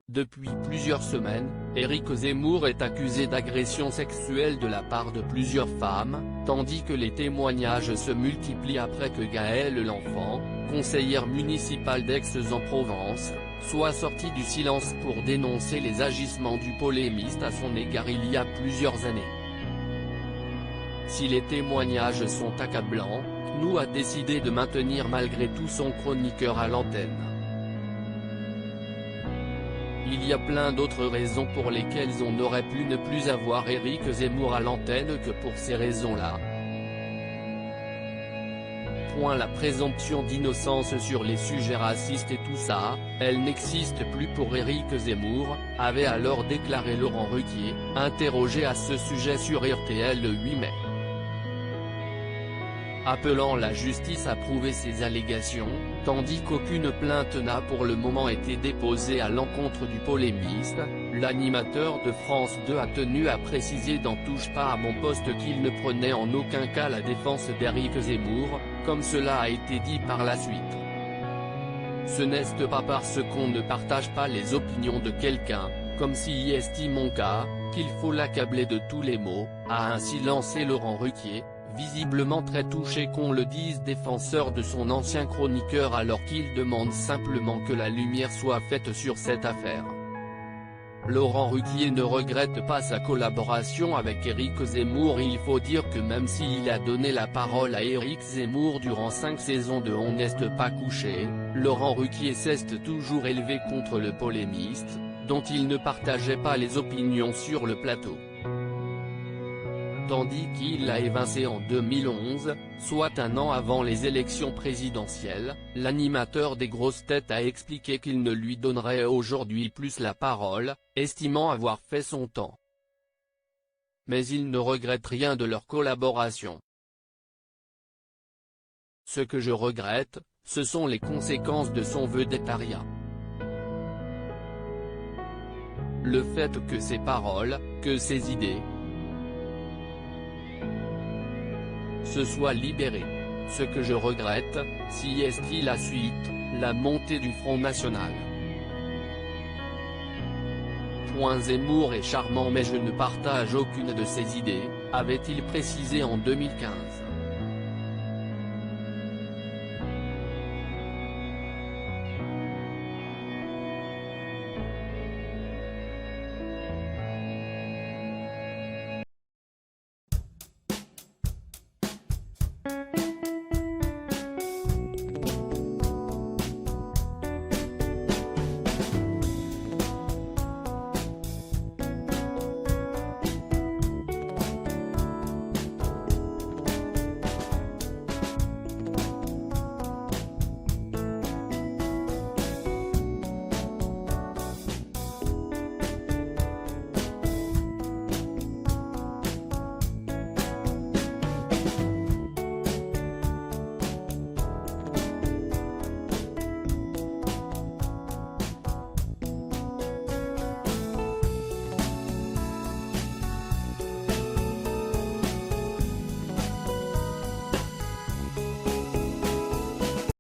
Depuis plusieurs semaines, Éric Zemmour est accusé d'agression sexuelle de la part de plusieurs femmes, tandis que les témoignages se multiplient après que Gaëlle L'Enfant, conseillère municipale d'Aix-en-Provence, soit sortie du silence pour dénoncer les agissements du polémiste à son égard il y a plusieurs années. Si les témoignages sont accablants, CNews a décidé de maintenir malgré tout son chroniqueur à l'antenne. Il y a plein d'autres raisons pour lesquelles on aurait pu ne plus avoir Éric Zemmour à l'antenne que pour ces raisons-là. La présomption d'innocence sur les sujets racistes et tout ça, elle n'existe plus pour Éric Zemmour, avait alors déclaré Laurent Ruquier, interrogé à ce sujet sur RTL le 8 mai. Appelant la justice à prouver ces allégations, tandis qu'aucune plainte n'a pour le moment été déposée à l'encontre du polémiste, l'animateur de France 2 a tenu à préciser dans Touche pas à mon poste qu'il ne prenait en aucun cas la défense d'Éric Zemmour, comme cela a été dit par la suite. Ce n'est pas parce qu'on ne partage pas les opinions de quelqu'un, comme s'il estime mon cas, qu'il faut l'accabler de tous les maux, a ainsi lancé Laurent Ruquier, visiblement très touché qu'on le dise défenseur de son ancien chroniqueur alors qu'il demande simplement que la lumière soit faite sur cette affaire. Laurent Ruquier ne regrette pas sa collaboration avec Éric Zemmour. Il faut dire que même s'il a donné la parole à Éric Zemmour durant 5 saisons de On n'est pas couché, Laurent Ruquier s'est toujours élevé contre le polémiste, dont il ne partageait pas les opinions sur le plateau. Tandis qu'il l'a évincé en 2011, soit un an avant les élections présidentielles, l'animateur des grosses têtes a expliqué qu'il ne lui donnerait aujourd'hui plus la parole, estimant avoir fait son temps. Mais il ne regrette rien de leur collaboration. Ce que je regrette, ce sont les conséquences de son vedettariat. Le fait que ses paroles, que ses idées, se soit libéré. Ce que je regrette, si est la suite, la montée du Front National. Zemmour est charmant mais je ne partage aucune de ses idées, avait-il précisé en 2015.